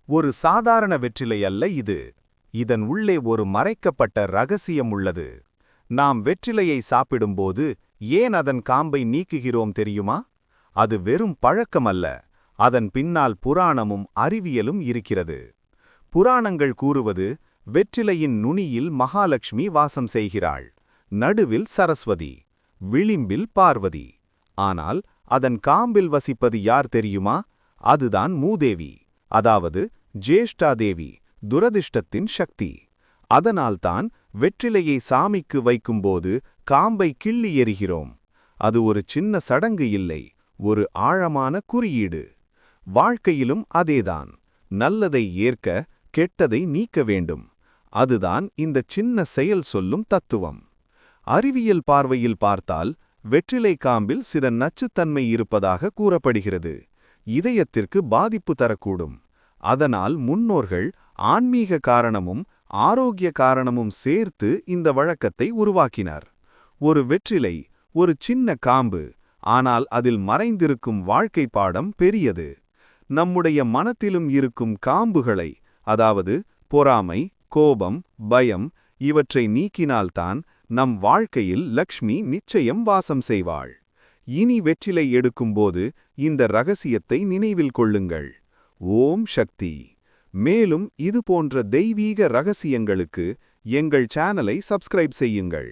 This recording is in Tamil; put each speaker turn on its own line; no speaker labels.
ஒரு சாதாரண வெற்றிலை அல்ல இது. இதன் உள்ளே ஒரு மறைக்கப்பட்ட ரகசியம் உள்ளது. நாம் வெற்றிலையை சாப்பிடும்போது ஏன் அதன் காம்பை நீக்குகிறோம் தெரியுமா? அது வெறும் பழக்கமல்ல. அதன் பின்னால் புராணமும் அறிவியலும் இருக்கிறது. புராணங்கள் கூறுவது, வெற்றிலையின் நுனியில் மகாலட்சுமி வாசம் செய்கிறாள், நடுவில் சரஸ்வதி, விளிம்பில் பார்வதி. ஆனால் அதன் காம்பில் வசிப்பது யார் தெரியுமா? அதுதான் மூதேவி, அதாவது ஜேஷ்டாதேவி, துரதிர்ஷ்டத்தின் சக்தி. அதனால்தான் வெற்றிலையை சாமிக்கு வைக்கும்போது காம்பை கிள்ளி எறிகிறோம். அது ஒரு சின்ன சடங்கு இல்லை, ஒரு ஆழமான குறியீடு. வாழ்க்கையிலும் அதேதான். நல்லதை ஏற்க, கெட்டதை நீக்க வேண்டும். அதுதான் இந்த சின்ன செயல் சொல்லும் தத்துவம். அறிவியல் பார்வையில் பார்த்தால் வெற்றிலை காம்பில் சில நச்சுத்தன்மை இருப்பதாக கூறப்படுகிறது. இதயத்திற்கு பாதிப்பு தரக்கூடும். அதனால் முன்னோர்கள் ஆன்மீக காரணமும் ஆரோக்கிய காரணமும் சேர்த்து இந்த வழக்கத்தை உருவாக்கினர். ஒரு வெற்றிலை, ஒரு சின்ன காம்பு, ஆனால் அதில் மறைந்திருக்கும் வாழ்க்கை பாடம் பெரியது. நம்முடைய மனத்திலும் இருக்கும் காம்புகளை, அதாவது பொறாமை, கோபம், பயம், இவற்றை நீக்கினால்தான் நம் வாழ்க்கையில் லக்ஷ்மி நிச்சயம் வாசம் செய்வாள். இனி வெற்றிலை எடுக்கும்போது இந்த ரகசியத்தை நினைவில் கொள்ளுங்கள். ஓம் சக்தி. மேலும் இது போன்ற தெய்வீக ரகசியங்களுக்கு எங்கள் சேனலை சப்ஸ்கிரைப் செய்யுங்கள்.